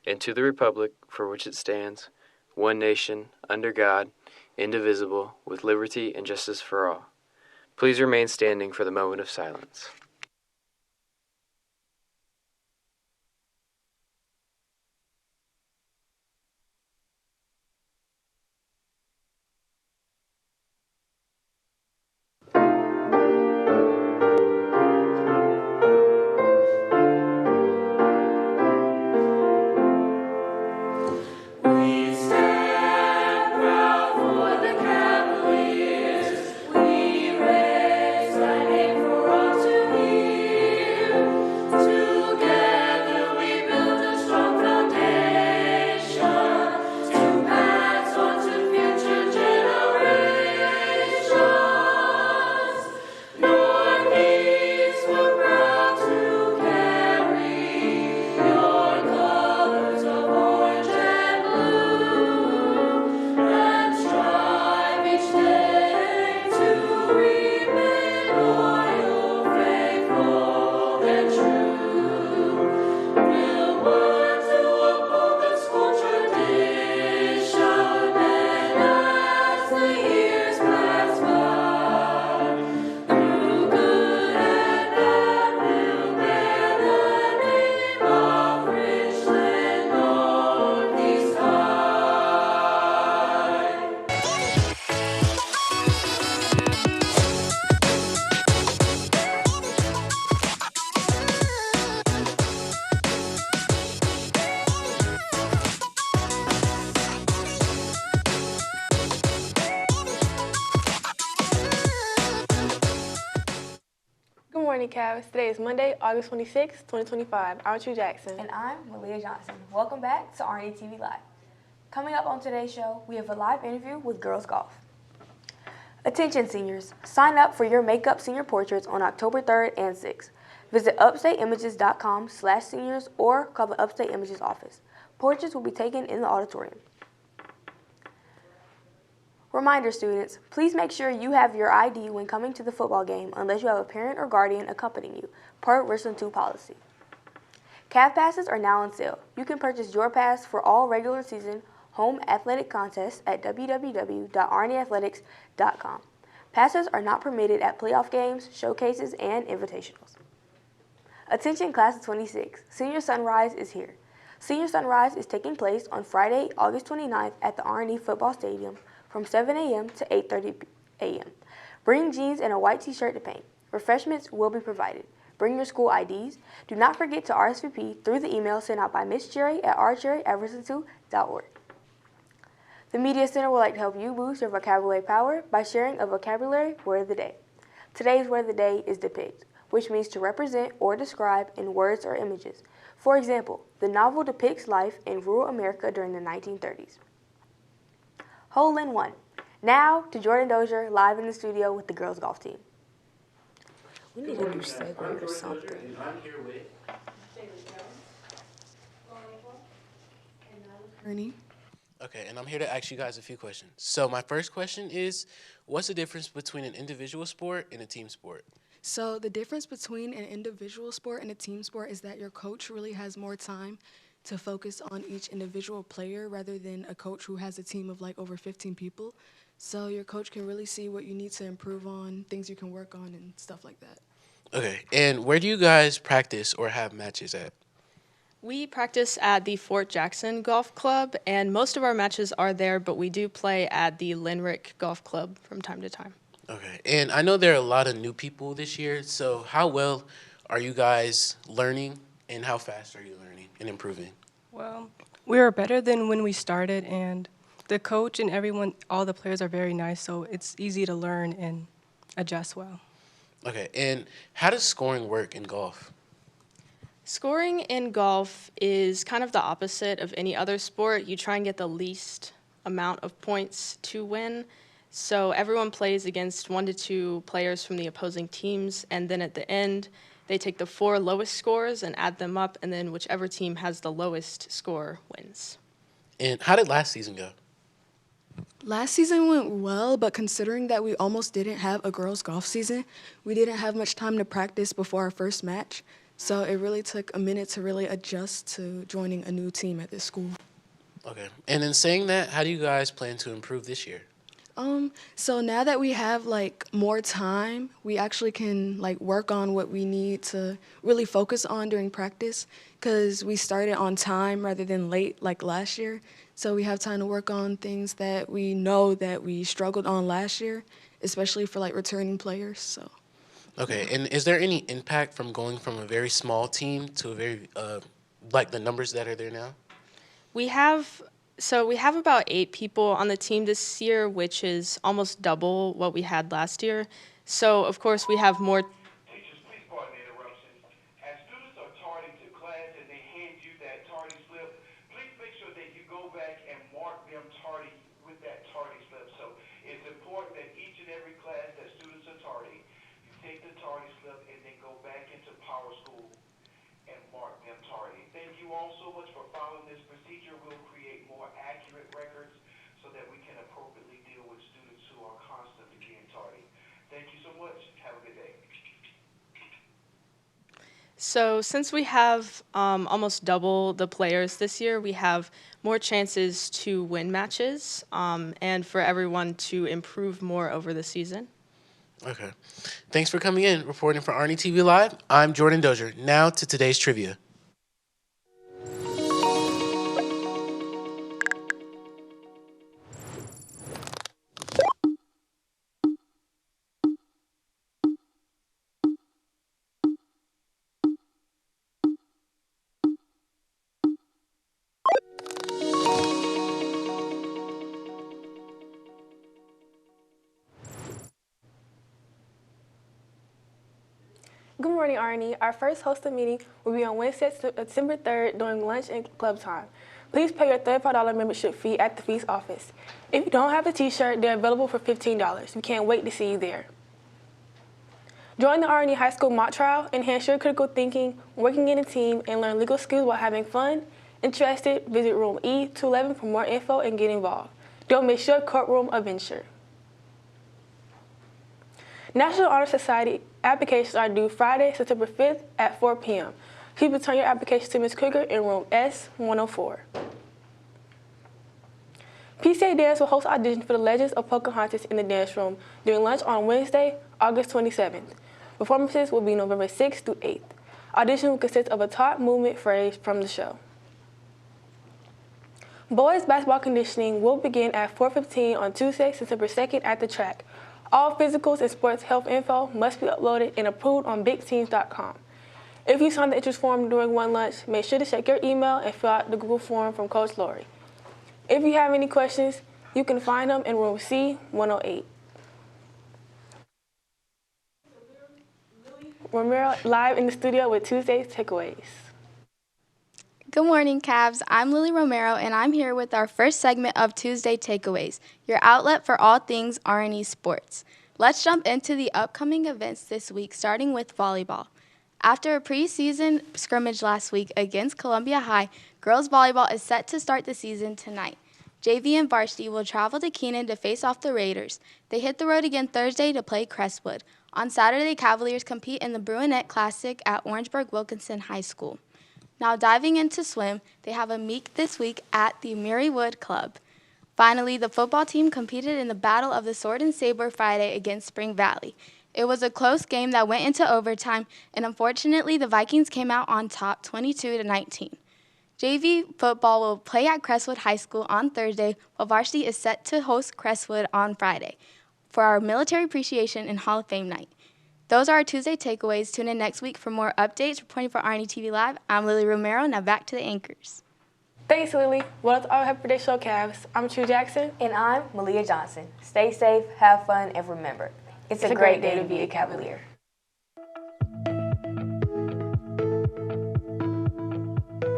and to the republic for which it stands, one nation, under God, indivisible, with liberty and justice for all. Please remain standing for the moment of silence. Good morning, Cavs. Today is Monday, August 26, 2025. I'm True Jackson. And I'm Malia Johnson. Welcome back to RNE-TV Live. Coming up on today's show, we have a live interview with girls golf. Attention seniors, sign up for your makeup senior portraits on October 3rd and 6th. Visit upstateimages.com/seniors or call the Upstate Images office. Portraits will be taken in the auditorium. Reminder students, please make sure you have your ID when coming to the football game unless you have a parent or guardian accompanying you, per Richland 2 policy. Cav passes are now on sale. You can purchase your pass for all regular season home athletic contests at www.rneathletics.com. Passes are not permitted at playoff games, showcases, and invitationals. Attention class of 26, Senior Sunrise is here. Senior Sunrise is taking place on Friday, August 29th at the RNE Football Stadium from 7 a.m. to 8:30 a.m. Bring jeans and a white t-shirt to paint. Refreshments will be provided. Bring your school IDs. Do not forget to RSVP through the email sent out by Ms. Cherry at rcherry@richland2.org. The Media Center would like to help you boost your vocabulary power by sharing a vocabulary word of the day. Today's word of the day is depict, which means to represent or describe in words or images. For example, the novel depicts life in rural America during the 1930s. Hole in one. Now to Jordan Dozier live in the studio with the girls golf team. We need a new segue or something. Ernie? Okay, and I'm here to ask you guys a few questions. So my first question is, what's the difference between an individual sport and a team sport? So the difference between an individual sport and a team sport is that your coach really has more time to focus on each individual player rather than a coach who has a team of like over 15 people. So your coach can really see what you need to improve on, things you can work on, and stuff like that. Okay, and where do you guys practice or have matches at? We practice at the Fort Jackson Golf Club, and most of our matches are there, but we do play at the Linrick Golf Club from time to time. Okay, and I know there are a lot of new people this year, so how well are you guys learning, and how fast are you learning and improving? Well, we are better than when we started, and the coach and everyone, all the players are very nice, so it's easy to learn and adjust well. Okay, and how does scoring work in golf? Scoring in golf is kind of the opposite of any other sport. You try and get the least amount of points to win. So everyone plays against 1 to 2 players from the opposing teams, and then at the end, they take the 4 lowest scores and add them up, and then whichever team has the lowest score wins. And how did last season go? Last season went well, but considering that we almost didn't have a girls' golf season, we didn't have much time to practice before our first match. So it really took a minute to really adjust to joining a new team at this school. Okay. And in saying that, how do you guys plan to improve this year? So now that we have like more time, we actually can like work on what we need to really focus on during practice because we started on time rather than late like last year. So we have time to work on things that we know that we struggled on last year, especially for like returning players. So. Okay. And is there any impact from going from a very small team to a very, like the numbers that are there now? We have about 8 people on the team this year, which is almost double what we had last year. So of course we have more. Teachers, please pardon the interruption. As students are tardy to class and they hand you that tardy slip, please make sure that you go back and mark them tardy with that tardy slip. So it's important that each and every class that students are tardy, you take the tardy slip and then go back into Power School and mark them tardy. Thank you all so much for following this procedure. We'll create more accurate records so that we can appropriately deal with students who are constantly being tardy. Thank you so much. Have a good day. So since we have almost double the players this year, we have more chances to win matches and for everyone to improve more over the season. Okay. Thanks for coming in. Reporting for RNE-TV Live, I'm Jordan Dozier. Now to today's trivia. Good morning, RNE. Our first hosted meeting will be on Wednesday, September 3rd during lunch and club time. Please pay your $35 membership fee at the feast office. If you don't have a t-shirt, they're available for $15. We can't wait to see you there. Join the RNE High School mock trial, enhance your critical thinking, working in a team, and learn legal skills while having fun. Interested? Visit room E211 for more info and get involved. Don't miss your courtroom adventure. National Honor Society applications are due Friday, September 5th at 4 p.m. Please return your application to Ms. Krieger in room S104. PCA Dance will host auditions for the Legends of Pocahontas in the dance room during lunch on Wednesday, August 27th. Performances will be November 6th through 8th. Audition will consist of a top movement phrase from the show. Boys basketball conditioning will begin at 4:15 on Tuesday, September 2nd at the track. All physicals and sports health info must be uploaded and approved on bigteams.com. If you signed the interest form during one lunch, make sure to check your email and fill out the Google form from Coach Lori. If you have any questions, you can find them in room C108. Romero live in the studio with Tuesday's takeaways. Good morning, Cavs. I'm Lily Romero, and I'm here with our first segment of Tuesday Takeaways, your outlet for all things RNE sports. Let's jump into the upcoming events this week, starting with volleyball. After a preseason scrimmage last week against Columbia High, girls volleyball is set to start the season tonight. JV and varsity will travel to Keenan to face off the Raiders. They hit the road again Thursday to play Crestwood. On Saturday, Cavaliers compete in the Bruinette Classic at Orangeburg-Wilkinson High School. Now diving into swim, they have a meet this week at the Marywood Club. Finally, the football team competed in the Battle of the Sword and Saber Friday against Spring Valley. It was a close game that went into overtime, and unfortunately, the Vikings came out on top 22-19. JV football will play at Crestwood High School on Thursday, while varsity is set to host Crestwood on Friday for our Military Appreciation and Hall of Fame night. Those are our Tuesday takeaways. Tune in next week for more updates. Reporting for RNE-TV Live, I'm Lily Romero. Now back to the anchors. Thanks, Lily. Well, that's all I have for today's show, Cavs. I'm True Jackson. And I'm Malia Johnson. Stay safe, have fun, and remember, it's a great day to be a Cavalier.